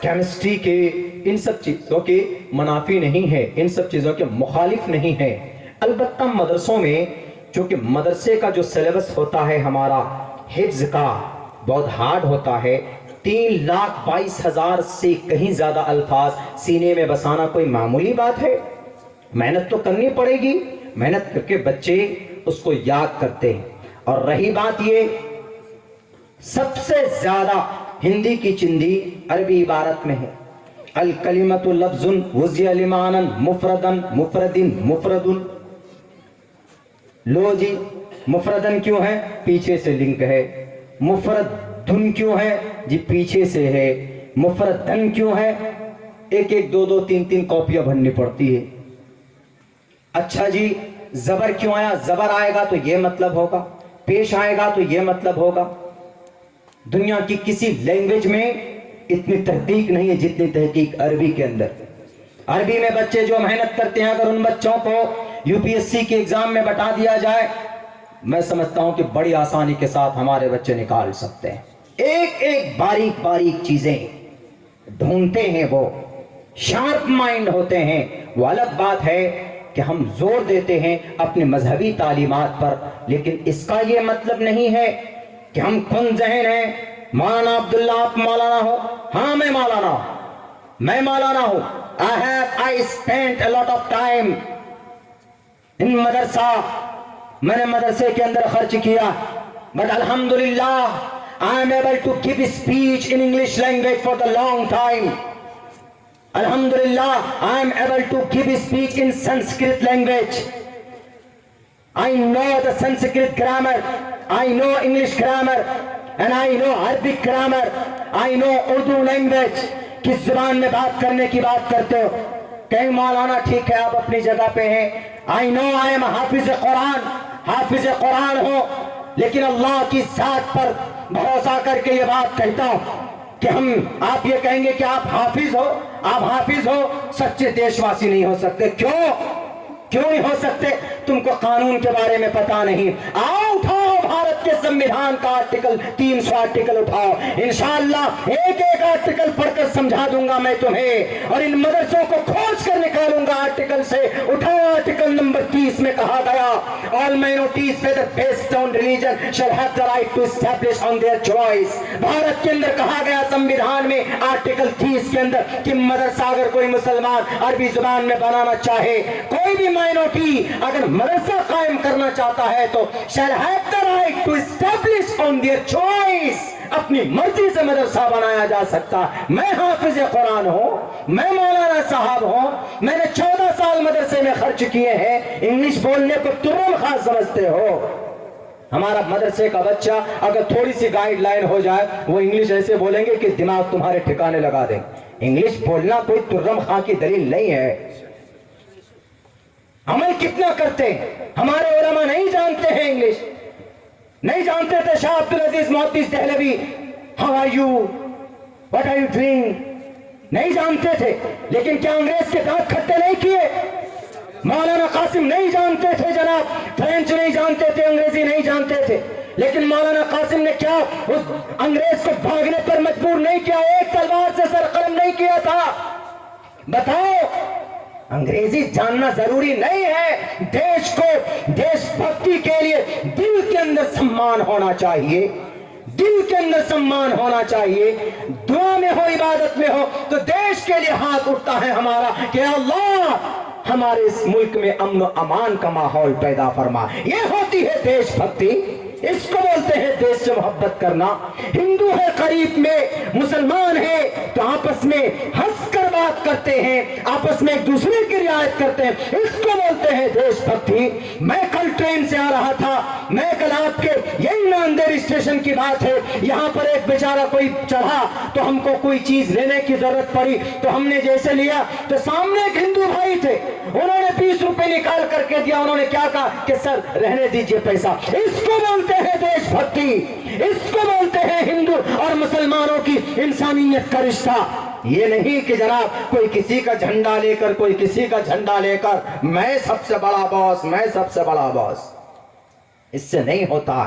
Chemistry کے، ان سب چیزوں کے منافی نہیں ہے، ان سب چیزوں کے مخالف نہیں ہے۔ البتہ مدرسوں میں چونکہ مدرسے کا جو سلیبس ہوتا ہے ہمارا حفظ کا بہت ہارڈ ہوتا ہے، 3,22,000 سے کہیں زیادہ الفاظ سینے میں بسانا کوئی معمولی بات ہے؟ محنت تو کرنی پڑے گی، محنت کر کے بچے اس کو یاد کرتے ہیں۔ اور رہی بات یہ، سب سے زیادہ ہندی کی چندی عربی عبارت میں ہے۔ الکلمۃ لفظ وضع لمعنا مفردا مفرد مفرد۔ لو جی، مفردن کیوں ہے؟ پیچھے سے لنک ہے۔ مفردن کیوں ہے؟ جی پیچھے سے ہے۔ مفردن کیوں ہے؟ ایک ایک دو دو تین تین کاپیاں بھرنی پڑتی ہے۔ اچھا جی، زبر کیوں آیا؟ زبر آئے گا تو یہ مطلب ہوگا، پیش آئے گا تو یہ مطلب ہوگا۔ دنیا کی کسی لینگویج میں اتنی تحقیق نہیں ہے جتنی تحقیق عربی کے اندر۔ عربی میں بچے جو محنت کرتے ہیں، اگر ان بچوں کو یو پی ایس سی کے ایگزام میں بٹا دیا جائے، میں سمجھتا ہوں کہ بڑی آسانی کے ساتھ ہمارے بچے نکال سکتے ہیں۔ ایک ایک باریک باریک چیزیں ڈھونڈتے ہیں، وہ شارپ مائنڈ ہوتے ہیں۔ وہ الگ بات ہے کہ ہم زور دیتے ہیں اپنے مذہبی تعلیمات پر، لیکن اس کا یہ مطلب نہیں ہے کہ ہم کن ذہن ہیں۔ مولانا عبداللہ آپ مولانا ہو؟ ہاں میں مولانا ہوں، میں مولانا ہوں۔ I spent a lot of time in مدرسہ، میں نے مدرسے کے اندر خرچ کیا، but alhamdulillah I am able to give speech in English language for the long time. Alhamdulillah I am able to give speech in Sanskrit language. I know the Sanskrit grammar, I know English grammar, and I know Arabic grammar, I know Urdu language. کس زبان میں بات کرنے کی بات کرتے ہو؟ کہیں مولانا ٹھیک ہے آپ اپنی جگہ پہ ہیں، I know I am حافظ قرآن، حافظ قرآن ہو، لیکن اللہ کی ذات پر بھروسہ کر کے یہ بات کہتا ہوں کہ آپ یہ کہیں گے کہ آپ حافظ ہو، آپ حافظ ہو، سچے دیش واسی نہیں ہو سکتے۔ کیوں نہیں ہو سکتے؟ تم کو قانون کے بارے میں پتا نہیں۔ آؤ اٹھاؤ بھارت کے سمویدھان کا آرٹیکل 300 آرٹیکل اٹھاؤ، انشاءاللہ ایک ایک آرٹیکل پڑھ کر سمجھا دوں گا میں تمہیں، اور ان مدرسوں کو کھوج کر نکالوں گا آرٹیکل سے۔ اٹھاؤ آرٹیکل نمبر 30 میں کہا گیا all minorities whether based on religion shall have the right to establish on their choice۔ Bharat کے اندر کہا گیا سمویدھان میں آرٹیکل 30 کے اندر کہ مدرسہ اگر کوئی مسلمان عربی زبان میں بنانا چاہے، کوئی بھی مائنورٹی اگر مدرسہ قائم کرنا چاہتا ہے تو shall have the right to establish on their choice، اپنی مرضی سے مدرسہ بنایا جا سکتا۔ میں حافظ قرآن ہوں، میں مولانا صاحب ہوں، میں نے 14 سال مدرسے میں خرچ کیے ہیں، انگلش بولنے کو تم خاص سمجھتے ہو؟ ہمارا مدرسے کا بچہ اگر تھوڑی سی گائیڈ لائن ہو جائے، وہ انگلش ایسے بولیں گے کہ دماغ تمہارے ٹھکانے لگا دیں۔ انگلش بولنا کوئی ترم خاں کی دلیل نہیں ہے۔ عمل کتنا کرتے ہیں؟ ہمارے علماء نہیں جانتے ہیں انگلش، نہیں جانتے تھے شاہ عبدالعزیز محدث Dehlavi how are you what are you doing، نہیں جانتے تھے، لیکن کیا انگریز کے دانت کھٹے نہیں کیے؟ مولانا قاسم نہیں جانتے تھے جناب، فرینچ نہیں جانتے تھے، انگریزی نہیں جانتے تھے، لیکن مولانا قاسم نے کیا اس انگریز کو بھاگنے پر مجبور نہیں کیا، ایک تلوار سے سر قلم نہیں کیا تھا؟ بتاؤ، انگریزی جاننا ضروری نہیں ہے۔ دیش کو دیش بھکتی کے لیے دل کے اندر سمان ہونا چاہیے، دل کے اندر سمان ہونا چاہیے۔ دعا میں ہو، عبادت میں ہو تو دیش کے لیے ہاتھ اٹھتا ہے ہمارا کہ اللہ ہمارے اس ملک میں امن و امان کا ماحول پیدا فرما۔ یہ ہوتی ہے دیش بھکتی، اس کو بولتے ہیں دیش سے محبت کرنا۔ ہندو ہے قریب میں، مسلمان ہے تو آپس میں ہنس کر بات کرتے ہیں، آپس میں ایک دوسرے کی رعایت کرتے ہیں، اس کو بولتے ہیں دیش بھکتی۔ میں کل ٹرین سے آ رہا تھا، میں کل آپ کے یہی ناندیڑ اسٹیشن کی بات ہے، یہاں پر ایک بیچارہ کوئی چڑھا تو ہم کو کوئی چیز لینے کی ضرورت پڑی تو ہم نے جیسے لیا تو سامنے ایک ہندو بھائی تھے، انہوں نے 20 روپے نکال کر کے دیا، انہوں نے کیا کہا کہ سر رہنے دیجئے پیسہ۔ اس کو بولتے ہیں دیش بھکتی، اس کو بولتے ہیں ہندو اور مسلمانوں کی انسانیت کا رشتہ۔ یہ نہیں کہ جناب کوئی کسی کا جھنڈا لے کر، کوئی کسی کا جھنڈا لے کر میں سب سے بڑا باس، میں سب سے بڑا باس، اس سے نہیں ہوتا۔